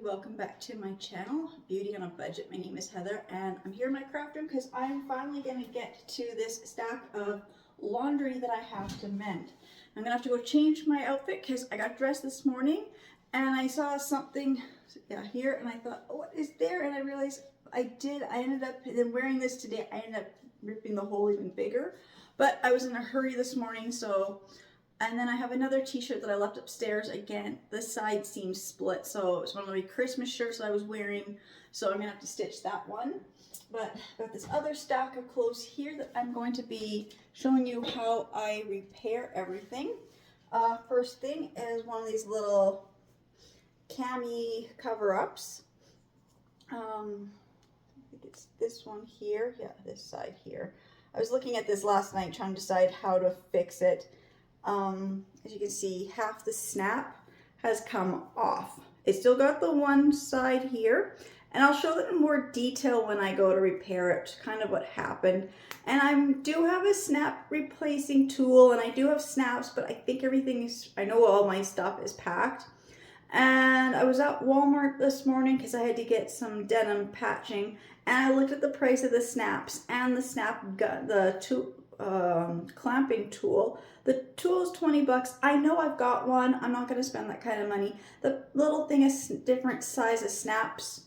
welcome back to my channel, Beauty on a Budget. My name is Heather and I'm here in my craft room because I'm finally going to get to this stack of laundry that I have to mend. I'm going to have to go change my outfit because I got dressed this morning and I saw something here and I thought, oh, what is there? And I realized I ended up then wearing this today. I ended up ripping the hole even bigger, but I was in a hurry this morning, and then I have another t-shirt that I left upstairs. Again, the side seam's split, so it's one of my Christmas shirts that I was wearing, so I'm gonna have to stitch that one. But I've got this other stack of clothes here that I'm going to be showing you how I repair everything. First thing is one of these little cami cover-ups. I think it's this one here. Yeah, this side here. I was looking at this last night trying to decide how to fix it. As you can see, half the snap has come off. It's still got the one side here, and I'll show that in more detail when I go to repair it, kind of what happened. And I do have a snap replacing tool, and I do have snaps, but I think everything is, I know all my stuff is packed. And I was at Walmart this morning because I had to get some denim patching, and I looked at the price of the snaps and the snap gun, clamping tool. The tool is 20 bucks. I know I've got one. I'm not going to spend that kind of money. The little thing is different size of snaps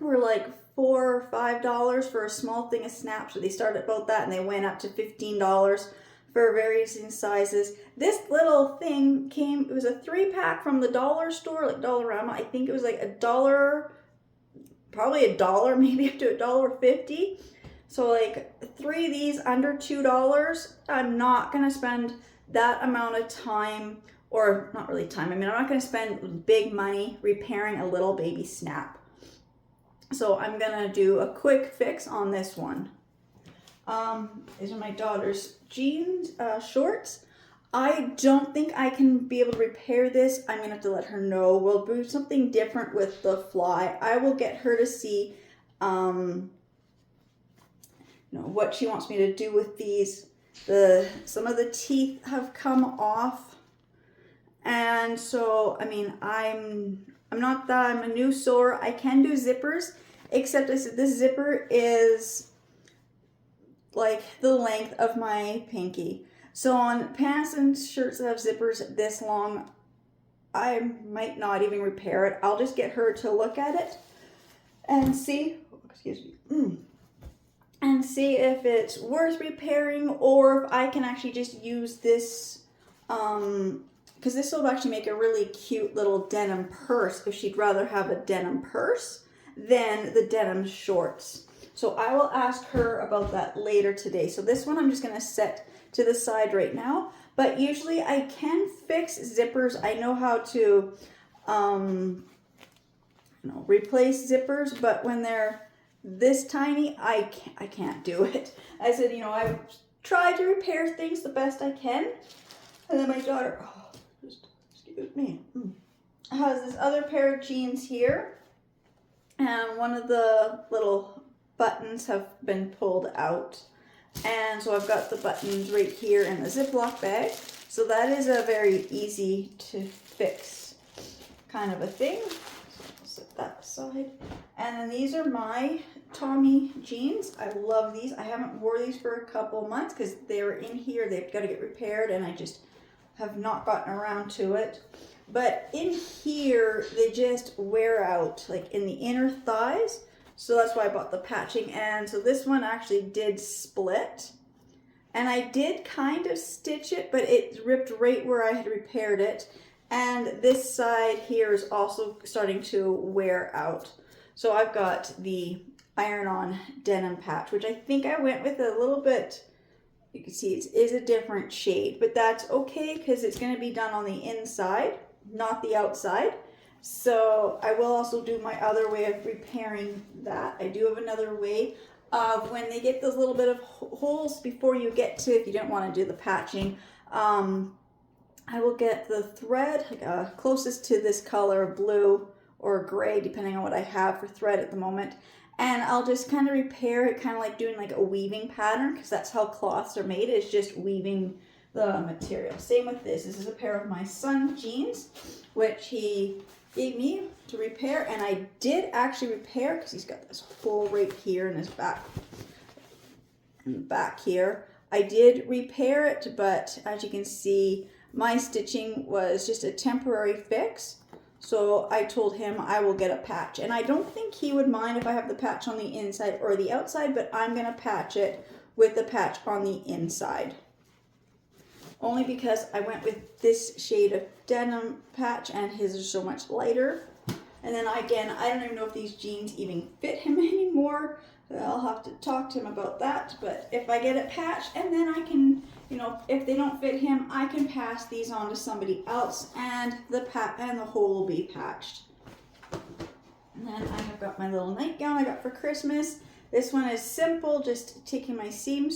were like $4 or $5 for a small thing of snaps. So they started about that and they went up to $15 for various sizes. This little thing came, it was a 3-pack from the dollar store, like Dollarama. I think it was like $1, probably $1, maybe up to $1.50. So like 3 of these under $2, I'm not going to spend that amount of time, or not really time. I mean, I'm not going to spend big money repairing a little baby snap. So I'm going to do a quick fix on this one. These are my daughter's jeans, shorts. I don't think I can be able to repair this. I'm going to have to let her know. We'll do something different with the fly. I will get her to see, what she wants me to do with these. Some of the teeth have come off, and so I mean I'm a new sewer. I can do zippers, except I said this zipper is like the length of my pinky. So on pants and shirts that have zippers this long, I might not even repair it. I'll just get her to look at it and see. Excuse me. And see if it's worth repairing, or if I can actually just use this, because this will actually make a really cute little denim purse if she'd rather have a denim purse than the denim shorts. So I will ask her about that later today. So this one I'm just going to set to the side right now, but usually I can fix zippers. I know how to replace zippers, but when they're this tiny, I can't do it. I said, I try to repair things the best I can. And then my daughter, excuse me, has this other pair of jeans here. And one of the little buttons have been pulled out. And so I've got the buttons right here in the Ziploc bag. So that is a very easy to fix kind of a thing. Set that aside. And then these are my Tommy jeans. I love these. I haven't wore these for a couple months because they were in here. They've got to get repaired and I just have not gotten around to it. But in here, they just wear out, like in the inner thighs. So that's why I bought the patching. And so this one actually did split. And I did kind of stitch it, but it ripped right where I had repaired it. And this side here is also starting to wear out. So I've got the iron-on denim patch, which I think I went with a little bit, you can see it is a different shade, but that's okay because it's going to be done on the inside, not the outside. So I will also do my other way of repairing that. I do have another way of when they get those little bit of holes before you get to, if you don't want to do the patching, I will get the thread closest to this color, blue or gray, depending on what I have for thread at the moment. And I'll just kind of repair it, kind of like doing like a weaving pattern, because that's how cloths are made, is just weaving the material. Same with this. This is a pair of my son's jeans, which he gave me to repair, and I did actually repair because he's got this hole right here in his back. Back here, I did repair it, but as you can see, my stitching was just a temporary fix. So I told him I will get a patch, and I don't think he would mind if I have the patch on the inside or the outside, but I'm gonna patch it with the patch on the inside. Only because I went with this shade of denim patch and his is so much lighter. And then again, I don't even know if these jeans even fit him anymore. I'll have to talk to him about that. But if I get it patched, and then I can, you know, if they don't fit him, I can pass these on to somebody else, and the hole will be patched. And then I have got my little nightgown I got for Christmas. This one is simple, just taking my seam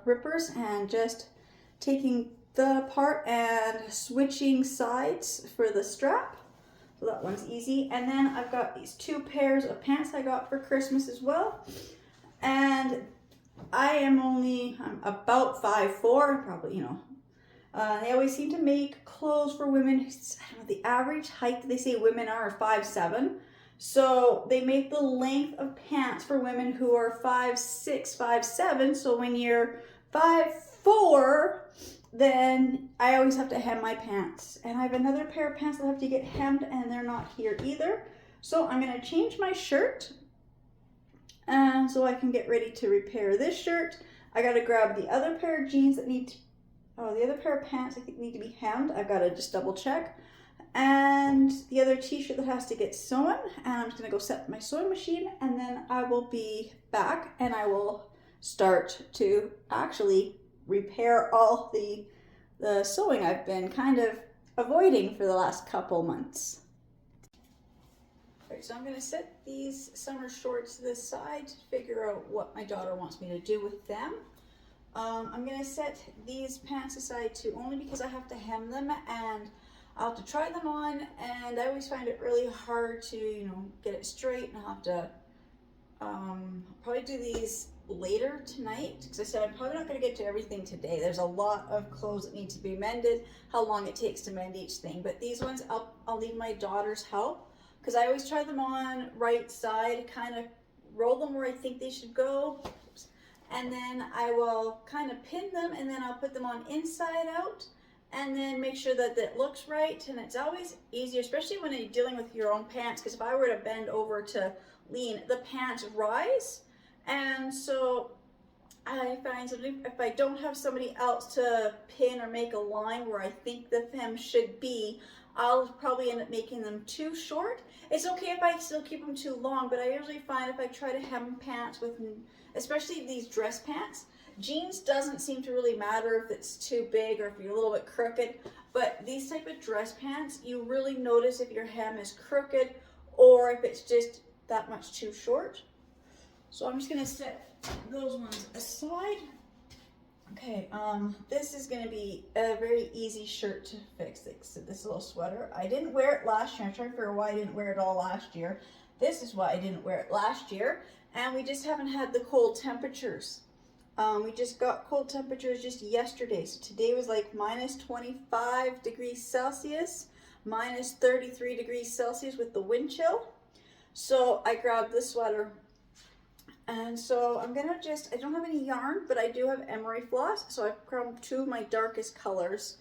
rippers and just taking the part and switching sides for the strap. So that one's easy. And then I've got these 2 pairs of pants I got for Christmas as well. And I'm about 5'4", probably, you know. They always seem to make clothes for women. I don't know, the average height they say women are 5'7". So they make the length of pants for women who are 5'6", 5'7". So when you're 5'4", then I always have to hem my pants. And I have another pair of pants that have to get hemmed, and they're not here either. So I'm going to change my shirt, and so I can get ready to repair this shirt. I got to grab the other pair of jeans that need to, the other pair of pants I think need to be hemmed. I've got to just double check. And the other t-shirt that has to get sewn. And I'm just going to go set my sewing machine, and then I will be back and I will start to actually repair all the sewing I've been kind of avoiding for the last couple months. Alright, so I'm going to set these summer shorts to the side to figure out what my daughter wants me to do with them. I'm going to set these pants aside too, only because I have to hem them and I'll have to try them on, and I always find it really hard to, you know, get it straight, and I'll have to probably do these later tonight, because I said I'm probably not going to get to everything today. There's a lot of clothes that need to be mended, how long it takes to mend each thing, but these ones I'll need my daughter's help, because I always try them on right side, kind of roll them where I think they should go, and then I will kind of pin them, and then I'll put them on inside out, and then make sure that it looks right. And it's always easier, especially when you're dealing with your own pants, because if I were to bend over to lean, the pants rise. And so I find something, if I don't have somebody else to pin or make a line where I think the hem should be, I'll probably end up making them too short. It's okay if I still keep them too long, but I usually find if I try to hem pants with, especially these dress pants, jeans doesn't seem to really matter if it's too big or if you're a little bit crooked, but these type of dress pants, you really notice if your hem is crooked or if it's just that much too short. So I'm just gonna set those ones aside. Okay, this is gonna be a very easy shirt to fix, this little sweater. I didn't wear it last year. I'm trying to figure out why I didn't wear it all last year. This is why I didn't wear it last year, and we just haven't had the cold temperatures. We just got cold temperatures just yesterday. So today was like minus 25 degrees Celsius, minus 33 degrees Celsius with the wind chill. So I grabbed this sweater. And so I'm gonna I don't have any yarn, but I do have emery floss. So I've grabbed 2 of my darkest colors.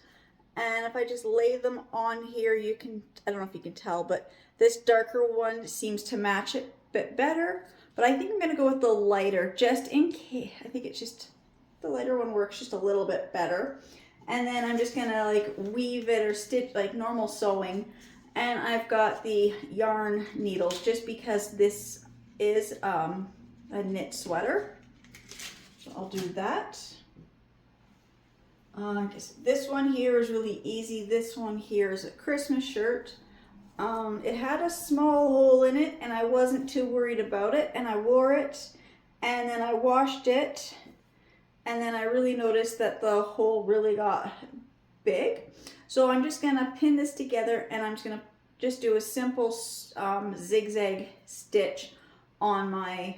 And if I just lay them on here, you can, I don't know if you can tell, but this darker one seems to match it a bit better. But I think I'm gonna go with the lighter, just in case. I think it's just, the lighter one works just a little bit better. And then I'm just gonna like weave it or stitch like normal sewing. And I've got the yarn needles just because this is a knit sweater. So I'll do that. I guess this one here is really easy. This one here is a Christmas shirt. It had a small hole in it and I wasn't too worried about it, and I wore it and then I washed it, and then I really noticed that the hole really got big. So I'm just gonna pin this together, and I'm just gonna do a simple zigzag stitch on my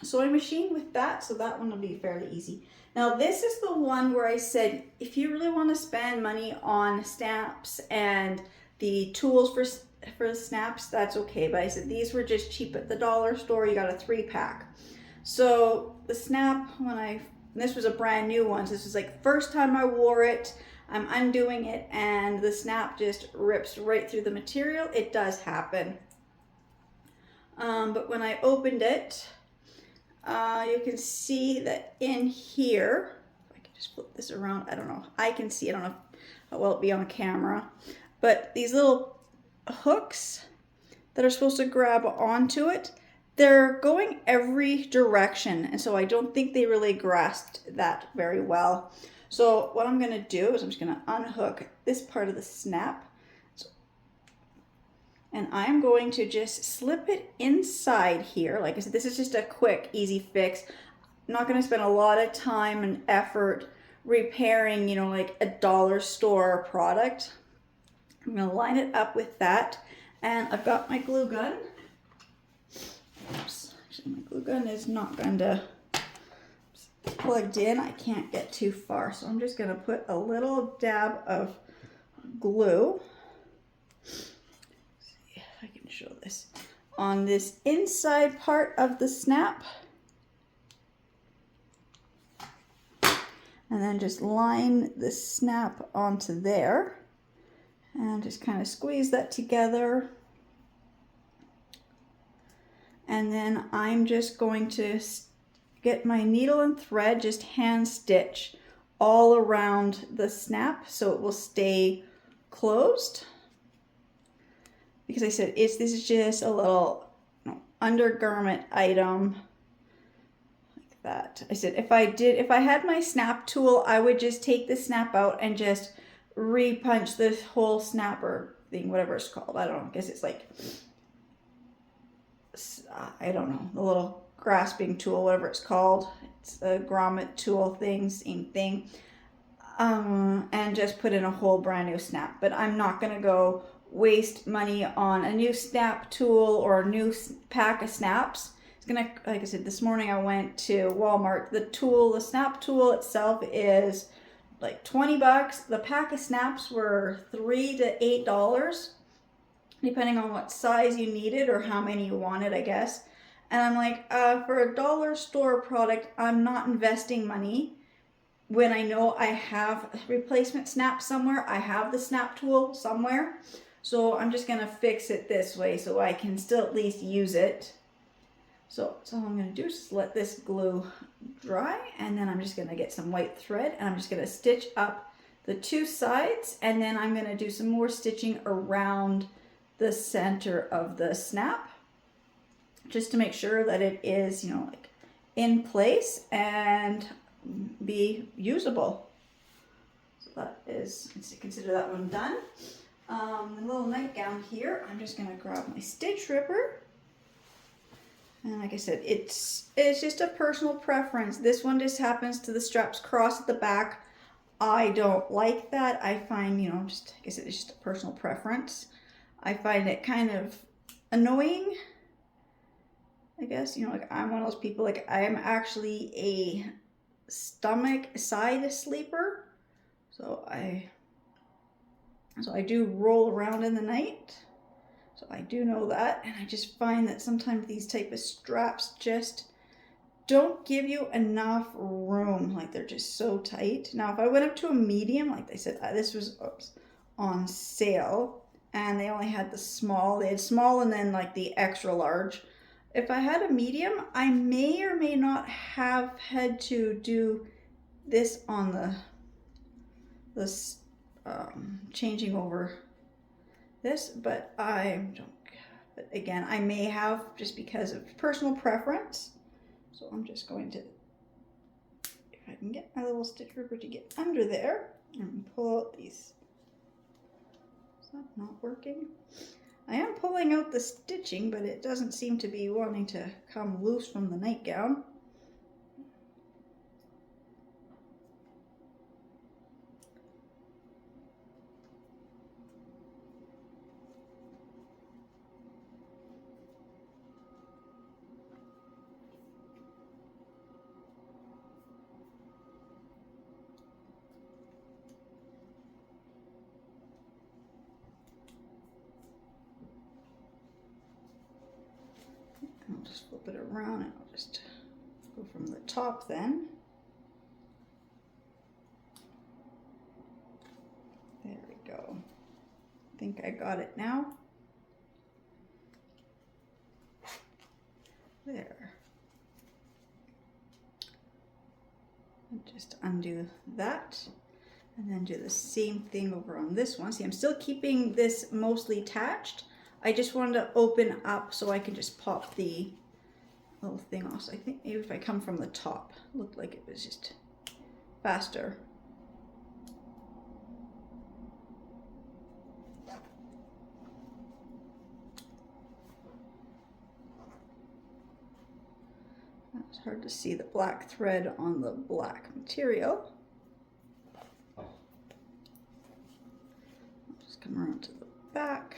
sewing machine with that, so that one will be fairly easy. Now this is the one where I said, if you really want to spend money on snaps and the tools for the snaps, that's okay. But I said these were just cheap at the dollar store. You got a 3-pack. So the snap, this was a brand new one. So this was like first time I wore it. I'm undoing it and the snap just rips right through the material. It does happen. But when I opened it, you can see that in here, if I can just flip this around, I don't know, I can see, I don't know how well it'll be on camera, but these little hooks that are supposed to grab onto it, they're going every direction, and so I don't think they really grasped that very well. So what I'm going to do is I'm just going to unhook this part of the snap, and I'm going to just slip it inside here. Like I said, this is just a quick, easy fix. I'm not going to spend a lot of time and effort repairing, you know, like a dollar store product. I'm going to line it up with that, and I've got my glue gun. Oops, actually my glue gun is not going to plugged in. I can't get too far, so I'm just going to put a little dab of glue. I can show this on this inside part of the snap, and then just line the snap onto there and just kind of squeeze that together. And then I'm just going to get my needle and thread, just hand stitch all around the snap so it will stay closed. Because I said this is just a little, you know, undergarment item like that. I said if I had my snap tool, I would just take the snap out and just repunch this whole snapper thing, whatever it's called. I don't know. I guess it's like, I don't know, the little grasping tool, whatever it's called. It's a grommet tool thing, same thing. And just put in a whole brand new snap. But I'm not gonna go waste money on a new snap tool or a new pack of snaps. It's gonna, like I said, this morning I went to Walmart. The snap tool itself is like 20 bucks. The pack of snaps were $3 to $8, depending on what size you needed or how many you wanted, I guess. And I'm like, for a dollar store product, I'm not investing money when I know I have a replacement snap somewhere. I have the snap tool somewhere. So I'm just going to fix it this way so I can still at least use it. So all I'm going to do is just let this glue dry, and then I'm just going to get some white thread, and I'm just going to stitch up the two sides, and then I'm going to do some more stitching around the center of the snap just to make sure that it is, you know, like in place and be usable. So that is, consider that one done. The little nightgown here, I'm just going to grab my stitch ripper, and like I said, it's just a personal preference. This one just happens to the straps cross at the back. I don't like that. I find, you know, just like I said, it's just a personal preference. I find it kind of annoying, I guess. You know, like I'm one of those people, like I am actually a stomach side sleeper, so I do roll around in the night, so I do know that. And I just find that sometimes these type of straps just don't give you enough room. Like they're just so tight. Now if I went up to a medium, like they said, this was on sale and they only had the small. They had small and then like the extra large. If I had a medium, I may or may not have had to do this on this changing over this, but I don't. But again, I may have, just because of personal preference. So I'm just going to, if I can get my little stitch ripper to get under there and pull out these. Is that not working? I am pulling out the stitching, but it doesn't seem to be wanting to come loose from the nightgown. flip it around and I'll just go from the top then. There we go. I think I got it now. There. And just undo that. And then do the same thing over on this one. See, I'm still keeping this mostly attached. I just wanted to open up so I can just pop the little thing off. So I think maybe if I come from the top, it looked like it was just faster. It's hard to see the black thread on the black material. I'll just come around to the back.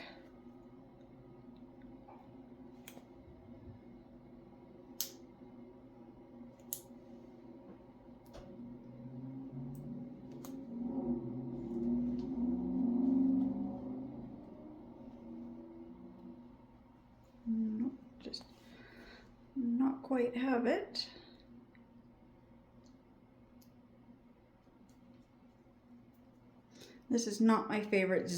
Nope, just not quite have it. This is not my favorite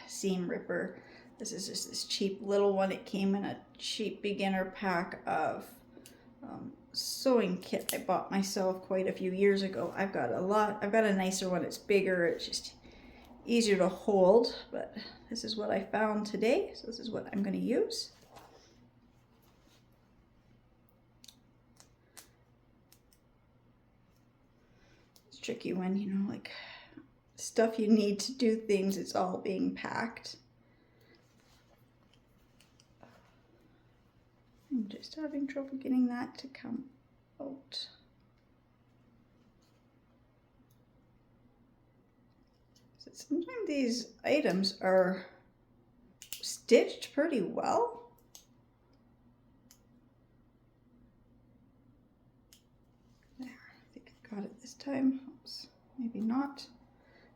seam ripper. This is just this cheap little one. It came in a cheap beginner pack of sewing kit I bought myself quite a few years ago. I've got a nicer one. It's bigger. It's just easier to hold, but this is what I found today. So this is what I'm going to use. It's tricky when, you know, like stuff you need to do things, it's all being packed. I'm just having trouble getting that to come out. So sometimes these items are stitched pretty well. There, I think I got it this time. Oops, maybe not.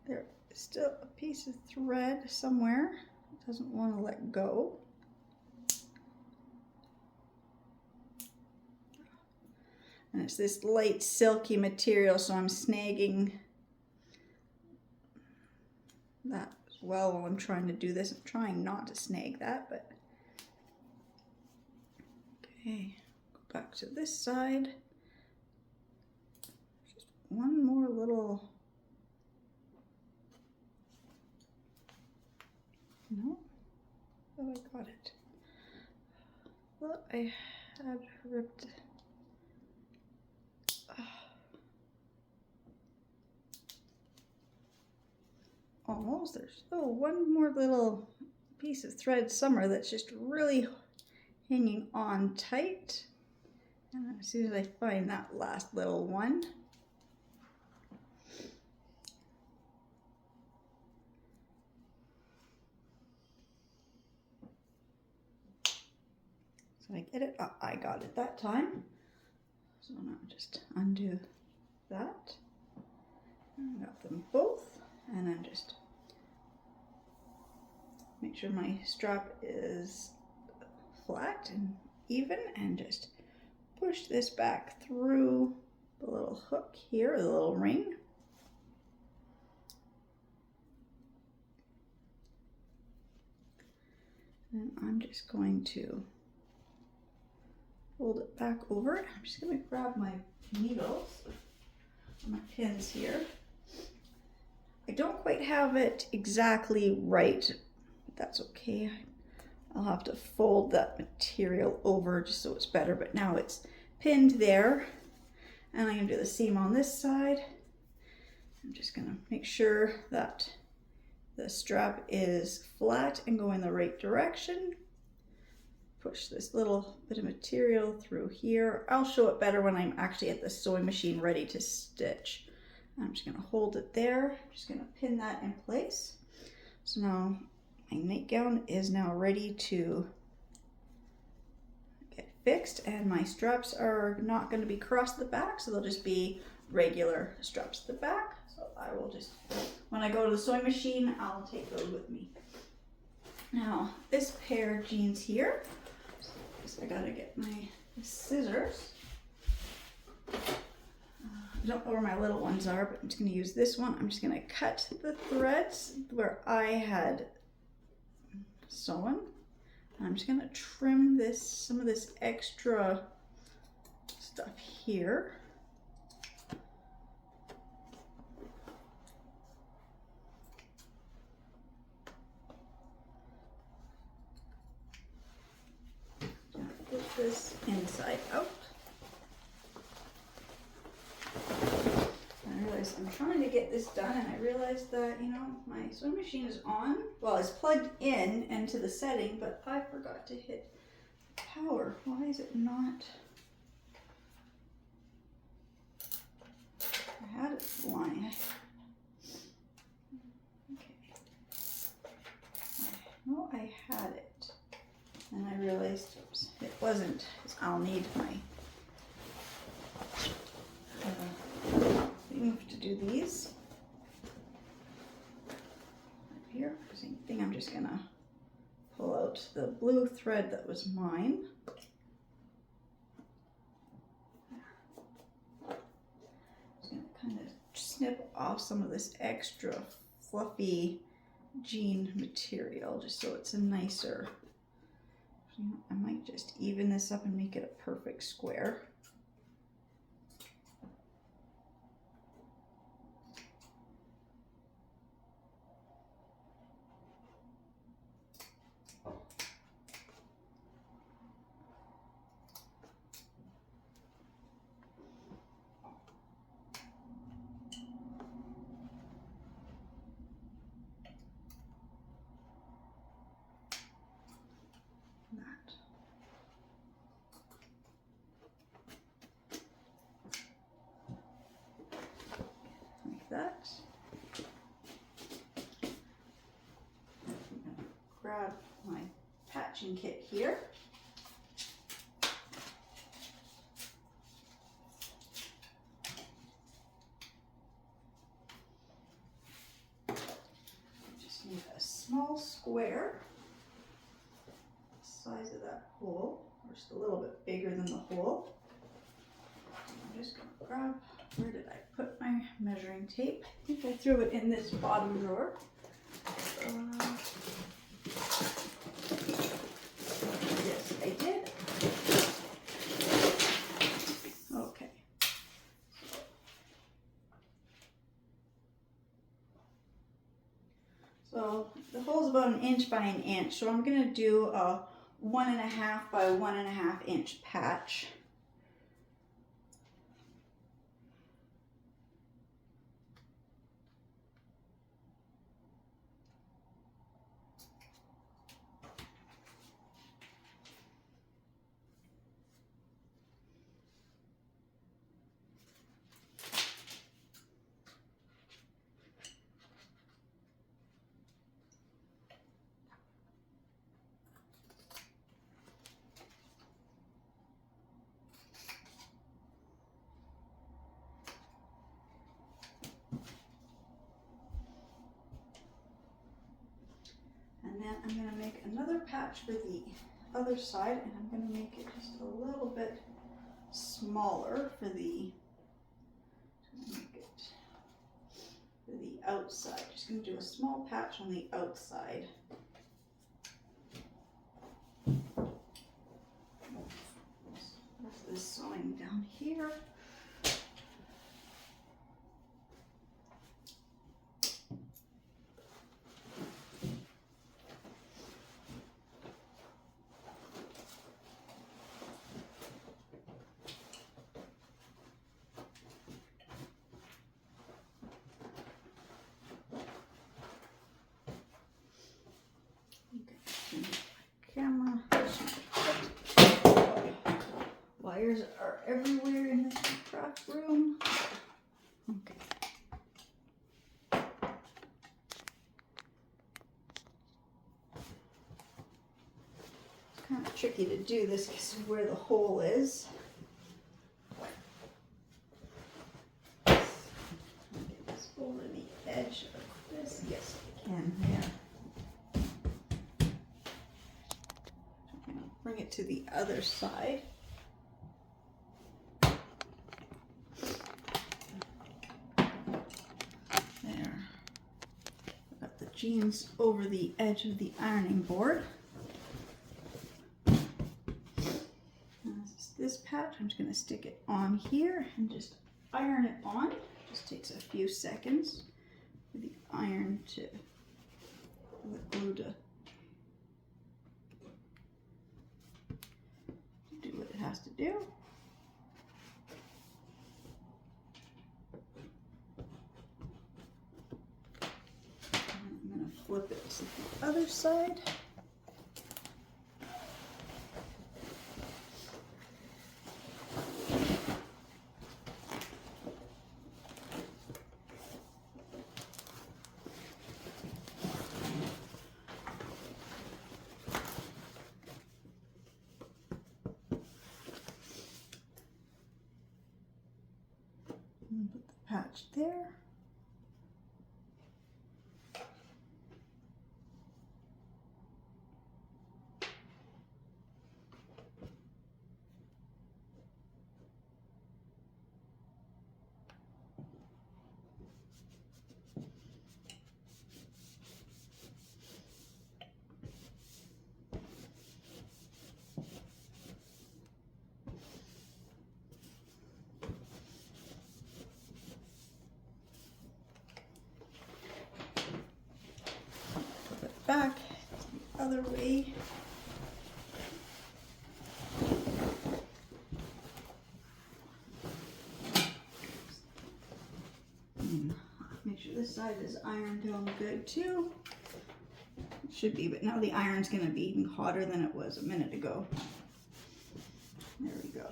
There is still a piece of thread somewhere. It doesn't want to let go. And it's this light silky material, so I'm snagging that as well while I'm trying to do this. I'm trying not to snag that, but okay, go back to this side. Just one more little, no, oh, I got it. Well, I had ripped almost. There's one more little piece of thread somewhere that's just really hanging on tight. And as soon as I find that last little one, so I get it. Oh, I got it that time. So now just undo that. I got them both. And then just make sure my strap is flat and even, and just push this back through the little hook here, the little ring. And I'm just going to fold it back over. I'm just going to grab my needles, my pins here. I don't quite have it exactly right, but that's okay. I'll have to fold that material over just so it's better, but now it's pinned there. And I'm going to do the same on this side. I'm just going to make sure that the strap is flat and going the right direction. Push this little bit of material through here. I'll show it better when I'm actually at the sewing machine ready to stitch. I'm just going to hold it there. I'm just going to pin that in place. So now my nightgown is now ready to get fixed, and my straps are not going to be across the back, so they'll just be regular straps at the back. So I will just, when I go to the sewing machine, I'll take those with me. Now this pair of jeans here, just I gotta get my scissors. I don't know where my little ones are, but I'm just gonna use this one. I'm just gonna cut the threads where I had sewn. I'm just gonna trim this, some of this extra stuff here. Put this inside out. I realized I'm trying to get this done, and I realized that, you know, my sewing machine is on. Well, it's plugged in into the setting, but I forgot to hit power. Why is it not? I had it flying. Okay. I know I had it, and I realized, oops, it wasn't. I'll need my thing to do these. Right here, same thing. I'm just gonna pull out the blue thread that was mine. Just gonna kind of snip off some of this extra fluffy jean material, just so it's a nicer. I might just even this up and make it a perfect square. That. I'm gonna grab my patching kit here. Just need a small square, the size of that hole, or just a little bit bigger than the hole. I'm just gonna grab. Where did I put my measuring tape? I think I threw it in this bottom drawer. Yes, I did. Okay. So the hole's about 1 inch by 1 inch. So I'm gonna do a 1.5 by 1.5 inch patch. And then I'm going to make another patch for the other side, and I'm going to make it just a little bit smaller for the, make it for the outside. Just going to do a small patch on the outside. Press this sewing down here. Camera. Wires are everywhere in this craft room. Okay. It's kind of tricky to do this because of where the hole is. Get this over the edge of this. Yes, I can. There. Bring bring it to the other side. There. I've got the jeans over the edge of the ironing board. This patch, I'm just going to stick it on here and just iron it on. Just takes a few seconds for the iron to, the glue to do what it has to do. And I'm going to flip it to the other side. And put the patch there. Back the other way. Make sure this side is ironed down good too. It should be, but now the iron's going to be even hotter than it was a minute ago. There we go.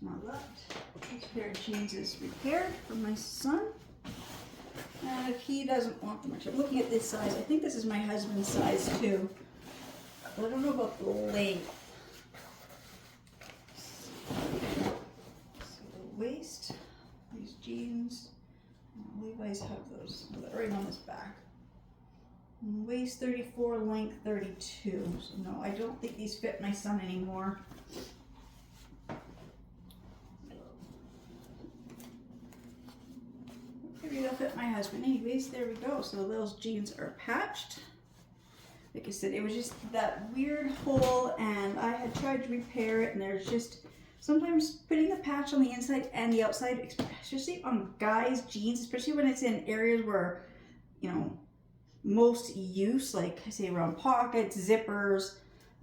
Now that this pair of jeans is repaired for my son. And if he doesn't want them, I'm looking at this size. I think this is my husband's size too. But I don't know about the length. So the waist, these jeans, Levi's have those right on his back. Waist 34, length 32. So no, I don't think these fit my son anymore. Maybe they'll fit my husband. Anyways, there we go. So those jeans are patched. Like I said, it was just that weird hole, and I had tried to repair it, and there's just sometimes putting the patch on the inside and the outside, especially on guys' jeans, especially when it's in areas where, you know, most use, like I say around pockets, zippers,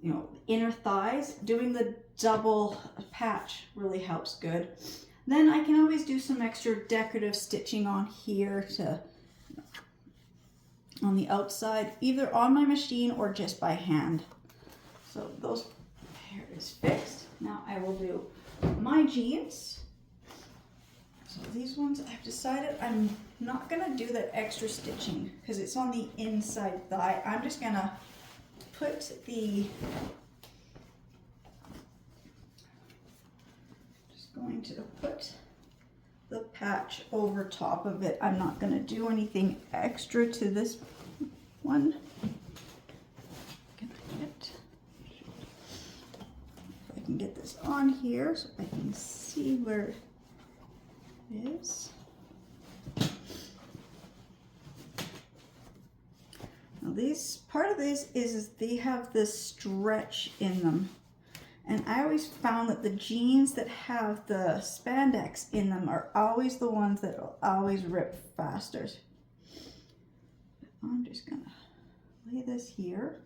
you know, inner thighs, doing the double patch really helps good. Then I can always do some extra decorative stitching on here to, on the outside, either on my machine or just by hand. So those pair is fixed. Now I will do my jeans. So these ones I've decided I'm not gonna do that extra stitching because it's on the inside thigh. I'm just gonna put the going to put the patch over top of it. I'm not going to do anything extra to this one. If I can get this on here so I can see where it is. Now these, part of this is they have this stretch in them. And I always found that the jeans that have the spandex in them are always the ones that will always rip faster. I'm just gonna lay this here.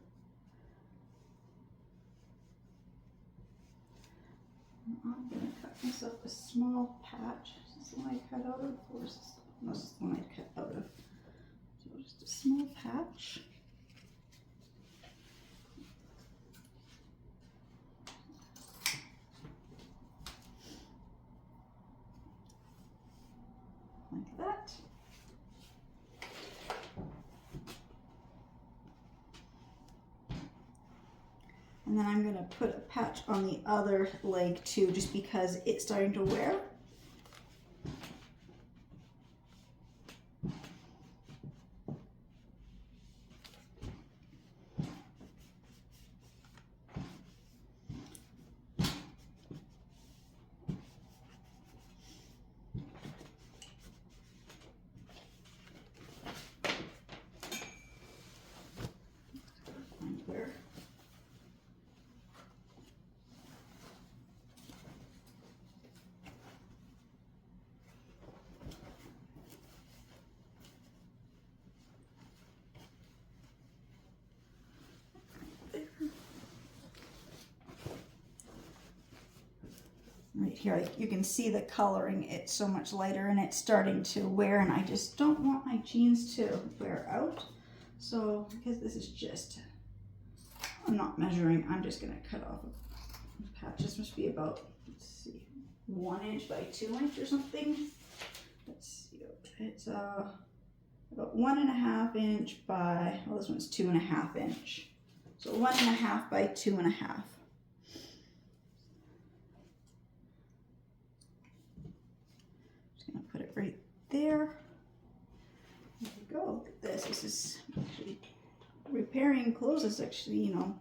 I'm gonna cut myself a small patch. Is this the one I cut out of? Or is this, no, this is the one I cut out of. So just a small patch. Like that. And then I'm going to put a patch on the other leg too, just because it's starting to wear. right here, like you can see the coloring, it's so much lighter and it's starting to wear, and I just don't want my jeans to wear out. So because this is just, I'm not measuring, I'm just gonna cut off a patch. This must be about, let's see, 1 inch by 2 inch or something. Let's see, it's about 1.5 inch by, well, this one's 2.5 inch. So 1.5 by 2.5. Just gonna put it right there. There we go. Look at this. This is actually, repairing clothes is actually, you know,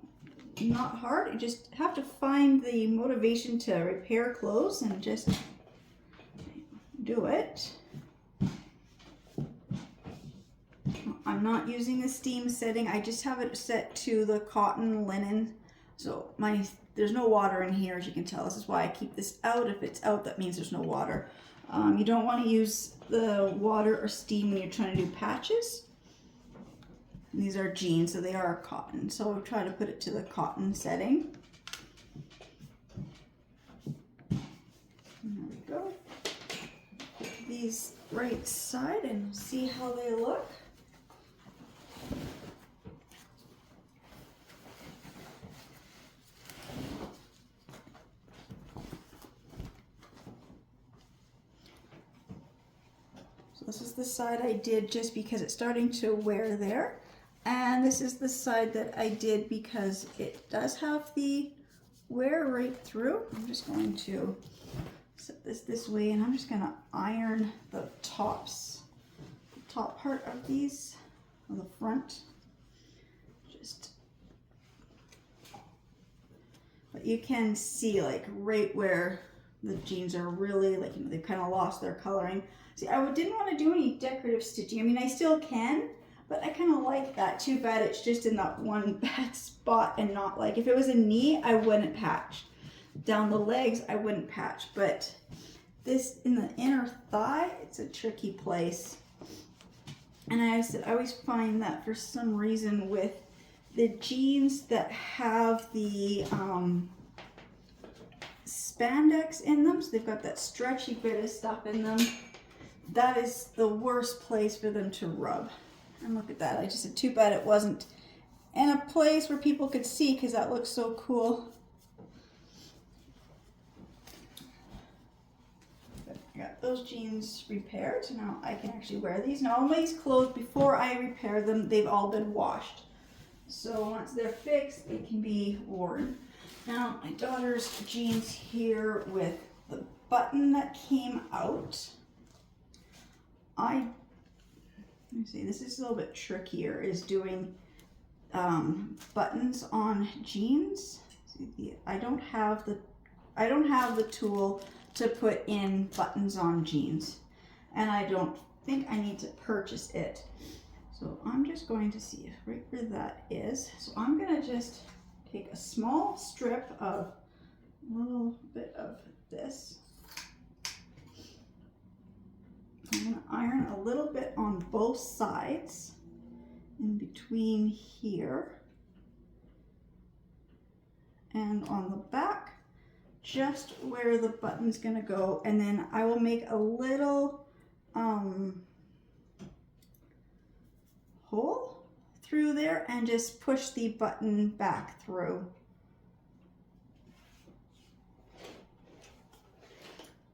not hard. You just have to find the motivation to repair clothes and just do it. I'm not using the steam setting. I just have it set to the cotton linen. So there's no water in here, as you can tell. This is why I keep this out. If it's out, that means there's no water. You don't want to use the water or steam when you're trying to do patches. And these are jeans, so they are cotton. So we'll try to put it to the cotton setting. And there we go. Put these right side and see how they look. So this is the side I did just because it's starting to wear there. And this is the side that I did because it does have the wear right through. I'm just going to set this way, and I'm just going to iron the tops, the top part of these on the front. But you can see like right where the jeans are really like, you know, they've kind of lost their coloring. See, I didn't want to do any decorative stitching. I mean, I still can, but I kind of like that. Too bad it's just in that one bad spot, and not like, if it was a knee, I wouldn't patch. Down the legs, I wouldn't patch. But this in the inner thigh, it's a tricky place. And I always find that for some reason with the jeans that have the spandex in them, so they've got that stretchy bit of stuff in them, that is the worst place for them to rub. And look at that, I just said too bad it wasn't in a place where people could see, because that looks so cool. But I got those jeans repaired, so now I can actually wear these. Now all these clothes, before I repair them, they've all been washed. So once they're fixed, they can be worn. Now my daughter's jeans here with the button that came out. Let me see, this is a little bit trickier, is doing buttons on jeans. See, I don't have the tool to put in buttons on jeans, and I don't think I need to purchase it. So I'm just going to see if right where that is. So I'm gonna just take a small strip of a little bit of this. I'm gonna iron a little bit on both sides in between here and on the back, just where the button's gonna go. And then I will make a little hole through there and just push the button back through.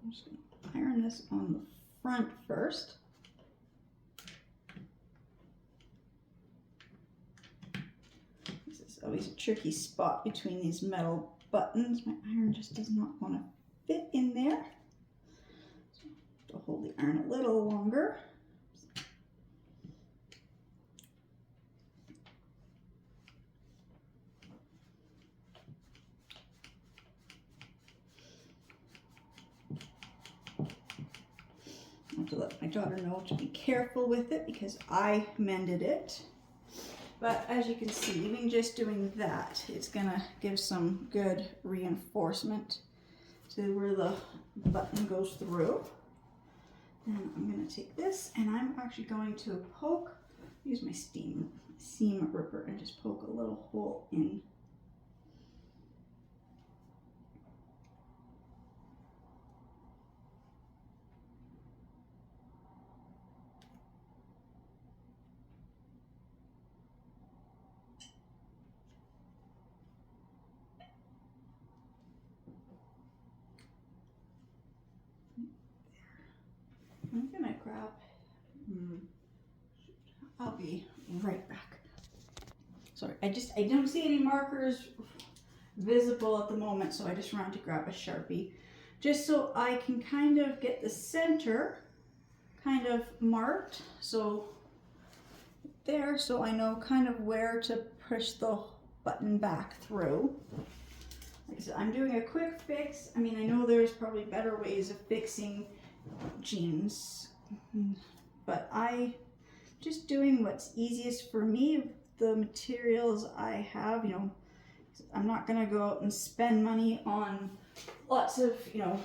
I'm just gonna iron this on the front first. This is always a tricky spot between these metal buttons. My iron just does not want to fit in there. So I have to hold the iron a little longer. I have to let my daughter know to be careful with it because I mended it. But as you can see, even just doing that, it's gonna give some good reinforcement to where the button goes through. And I'm gonna take this and I'm actually going to use my seam ripper and just poke a little hole in. I'm gonna grab, I'll be right back. Sorry, I don't see any markers visible at the moment, so I just ran to grab a Sharpie just so I can kind of get the center kind of marked, so there, so I know kind of where to push the button back through. Like I said, I'm doing a quick fix. I mean, I know there's probably better ways of fixing jeans, but I just doing what's easiest for me, the materials I have. You know, I'm not gonna go out and spend money on lots of, you know,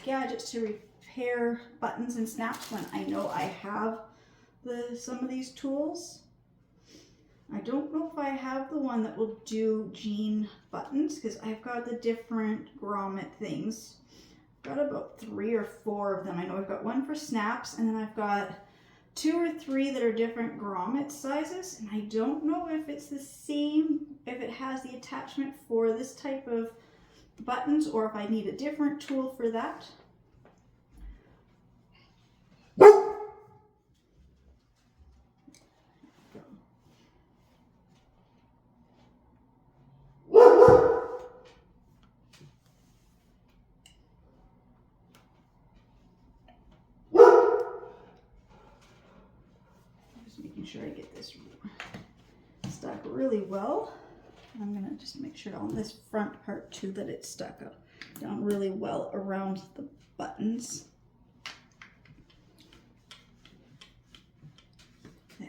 gadgets to repair buttons and snaps when I know I have some of these tools. I don't know if I have the one that will do jean buttons, because I've got the different grommet things. I've got about 3 or 4 of them. I know I've got one for snaps, and then I've got 2 or 3 that are different grommet sizes, and I don't know if it's the same, if it has the attachment for this type of buttons, or if I need a different tool for that. Making sure I get this stuck really well. I'm gonna just make sure on this front part too that it's stuck up down really well around the buttons. There.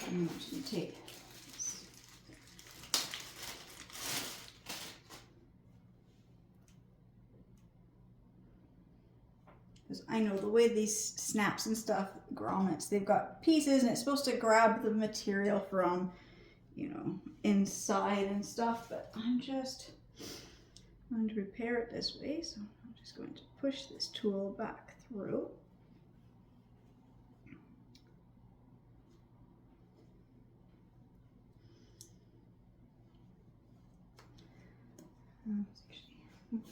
I'm just gonna take this. Because I know the way these snaps and stuff, grommets, they've got pieces and it's supposed to grab the material from, you know, inside and stuff, but I'm just going to repair it this way. So I'm just going to push this tool back through.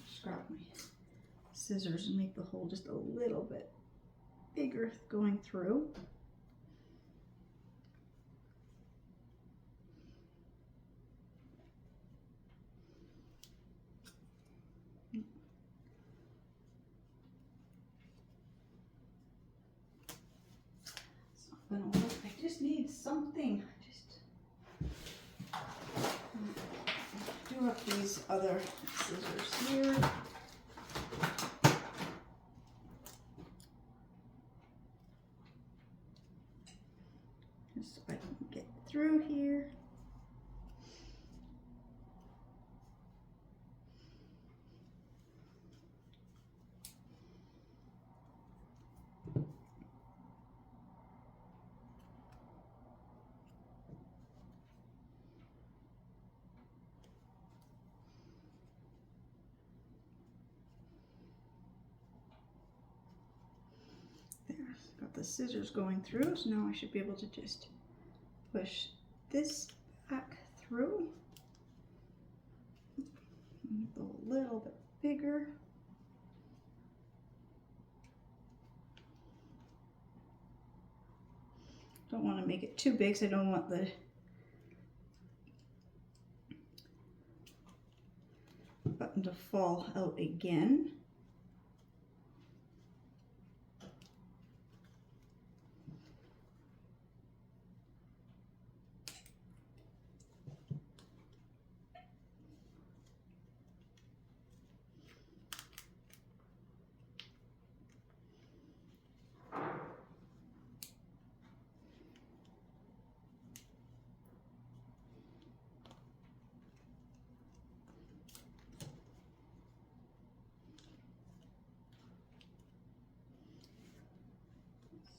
Just grab my scissors and make the hole just a little bit bigger going through. It's not gonna work. I just need something. Do up these other scissors here. Just so I can get through here. Got the scissors going through, so now I should be able to just push this back through. Make it a little bit bigger. Don't want to make it too big, so I don't want the button to fall out again.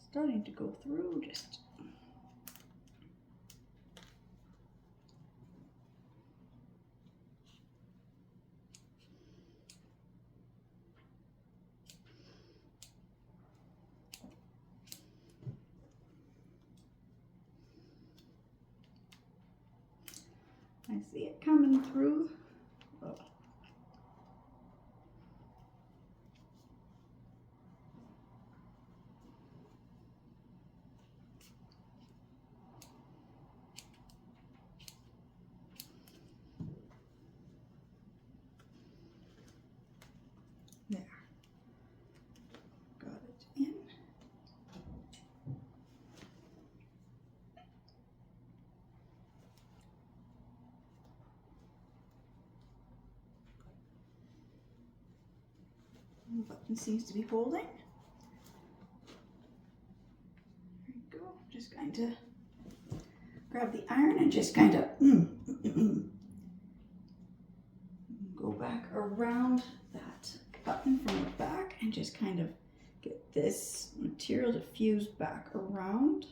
Starting to go through, just I see it coming through. Oh. The button seems to be holding. There you go. Just going to grab the iron and just kind of go back around that button from the back and just kind of get this material to fuse back around.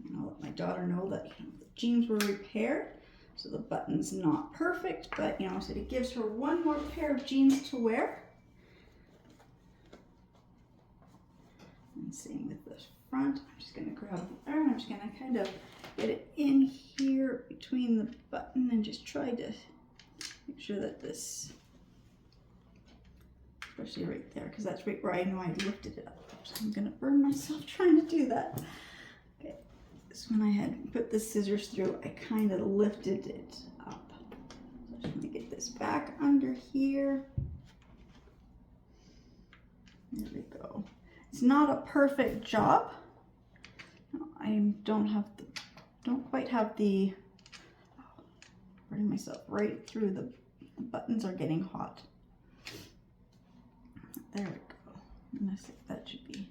And I'll let my daughter know that the jeans were repaired. So the button's not perfect, but so it gives her one more pair of jeans to wear. And same with the front. I'm just going to grab the iron. I'm just going to kind of get it in here between the button and just try to make sure that this, especially right there, because that's right where I know I lifted it up. So I'm going to burn myself trying to do that. Okay. So when I had put the scissors through, I kind of lifted it up. So I'm just going to get this back under here. There we go. It's not a perfect job. I don't quite have the, burning myself right through the buttons are getting hot. There we go. And I think that should be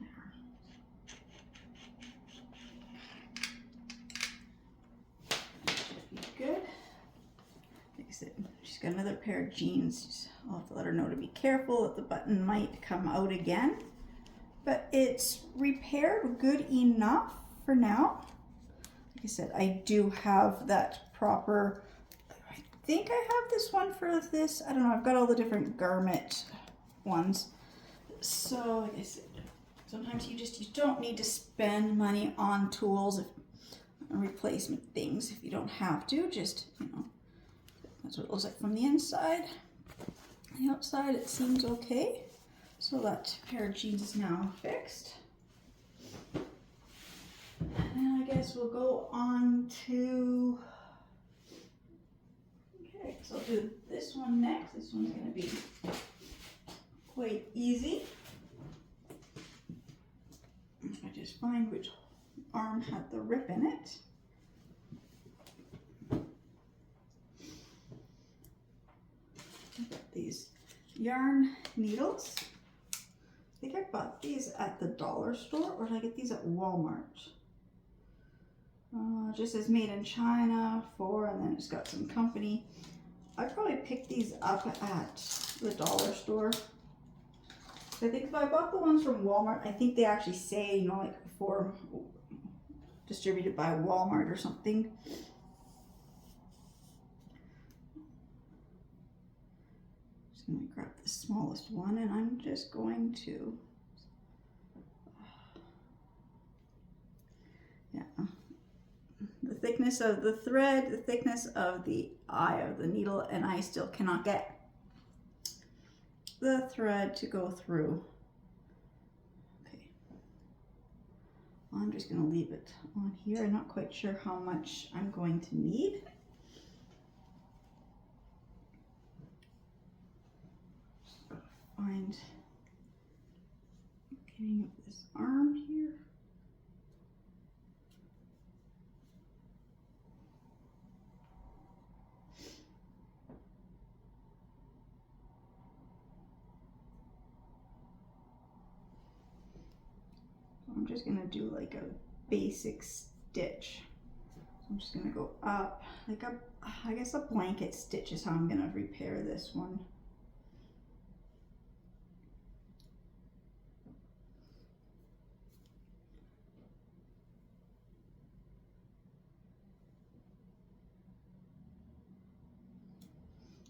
there. That should be good. Like I said, she's got another pair of jeans. I'll have to let her know to be careful that the button might come out again. But it's repaired good enough for now. Like I said, I do have that proper, I think I have this one for this. I don't know, I've got all the different garment ones. So like I said, sometimes you don't need to spend money on tools, replacement things if you don't have to. Just, that's what it looks like from the inside. The outside, it seems okay. So that pair of jeans is now fixed. And I guess we'll go on to, okay, so I'll do this one next. This one's going to be quite easy. I just find which arm had the rip in it. I've got these yarn needles. I think I bought these at the dollar store, or did I get these at Walmart? Just says made in China for, and then it's got some company. I probably picked these up at the dollar store. So I think if I bought the ones from Walmart, I think they actually say, like for distributed by Walmart or something. I'm going to grab the smallest one, and I'm just going to, the thickness of the thread, the thickness of the eye of the needle, and I still cannot get the thread to go through. Okay, I'm just going to leave it on here. I'm not quite sure how much I'm going to need. Find getting up this arm here. I'm just going to do like a basic stitch. So I'm just going to go up, like I guess a blanket stitch is how I'm going to repair this one.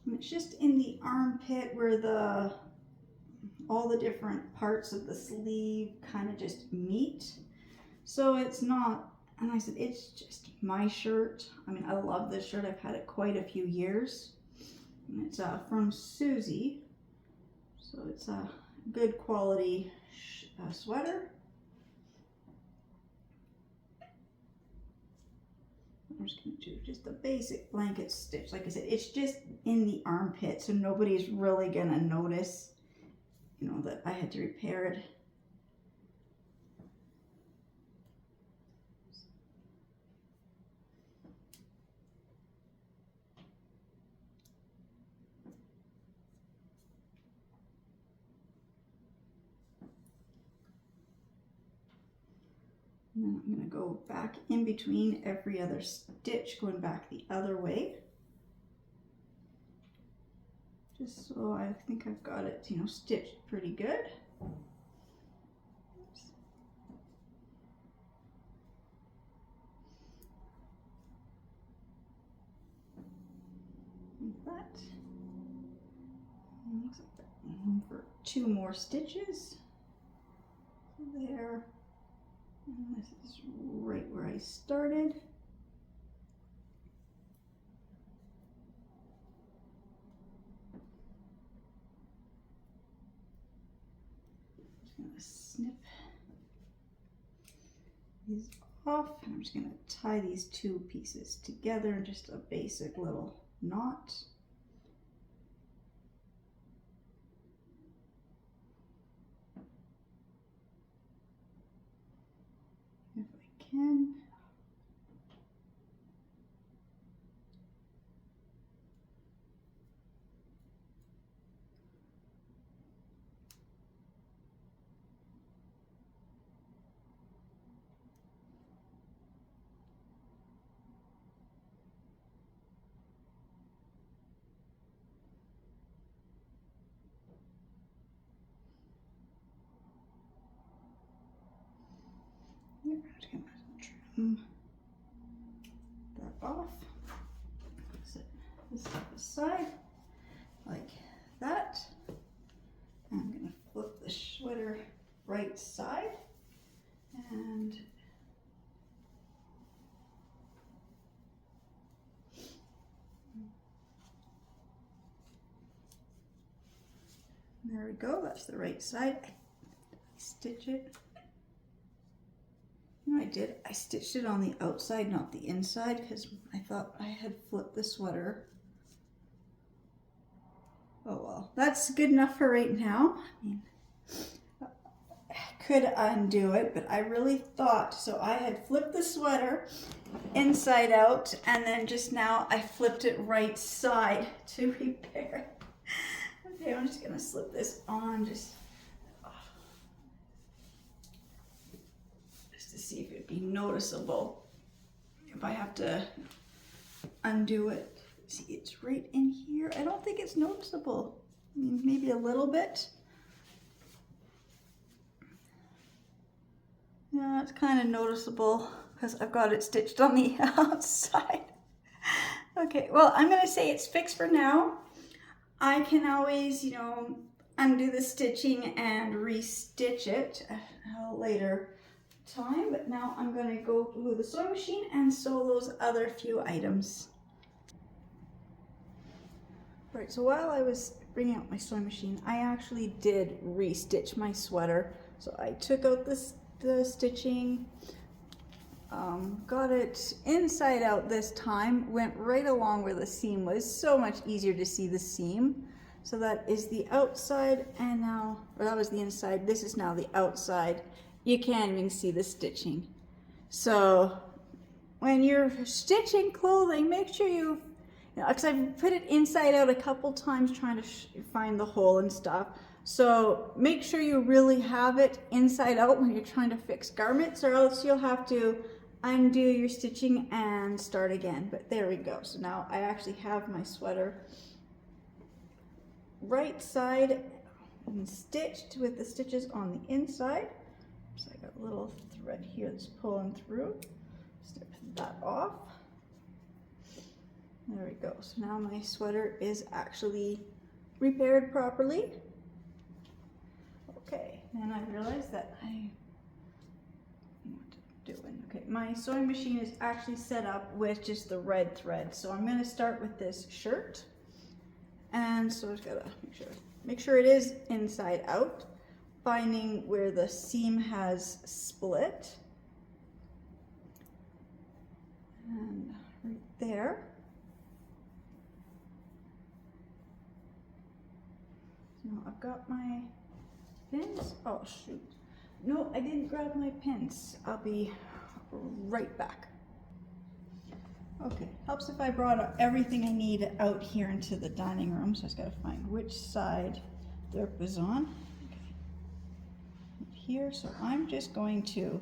And it's just in the armpit where all the different parts of the sleeve kind of just meet. So it's not, and I said, it's just my shirt. I mean, I love this shirt. I've had it quite a few years. And it's from Susie. So it's a good quality sweater. I'm just going to do just a basic blanket stitch. Like I said, it's just in the armpit, so nobody's really going to notice, that I had to repair it. And then I'm going to go back in between every other stitch, going back the other way. Just so I think I've got it, you know, stitched pretty good. Oops. Like that. And looks like that. For 2 more stitches. There. And this is right where I started. Just going to snip these off, and I'm just going to tie these 2 pieces together in just a basic little knot. If I can. I'm just going to trim that off. Set this aside like that. And I'm going to flip the sweater right side and there we go. That's the right side. Stitch it. You know what I did? I stitched it on the outside, not the inside, because I thought I had flipped the sweater. Oh well, that's good enough for right now. I mean, I could undo it, but I really thought, so I had flipped the sweater inside out, and then just now I flipped it right side to repair. Okay, I'm just gonna slip this on just to see if it'd be noticeable if I have to undo it. See, it's right in here. I don't think it's noticeable. I mean, maybe a little bit. Yeah, it's kind of noticeable because I've got it stitched on the outside. Okay, well, I'm gonna say it's fixed for now. I can always, you know, undo the stitching and re-stitch it at a later time, but now I'm going to go to the sewing machine and sew those other few items. Right, so while I was bringing out my sewing machine, I actually did re-stitch my sweater. So I took out the stitching, got it inside out this time, went right along where the seam was. So much easier to see the seam. So that is the outside, and now, or that was the inside, this is now the outside. You can't even see the stitching. So when you're stitching clothing, make sure you know, because I've put it inside out a couple times trying to find the hole and stuff. So make sure you really have it inside out when you're trying to fix garments, or else you'll have to undo your stitching and start again. But there we go. So now I actually have my sweater right side and stitched with the stitches on the inside. So I got a little thread here that's pulling through. Snip that off. There we go. So now my sweater is actually repaired properly. Okay, and I realized that I doing. Okay, my sewing machine is actually set up with just the red thread. So I'm going to start with this shirt. And so I've got to make sure it is inside out, finding where the seam has split. And right there. So now I've got my pins. Oh shoot. No, I didn't grab my pins. I'll be right back. Okay, helps if I brought everything I need out here into the dining room, so I just gotta find which side the derp is on. Okay. Here, so I'm just going to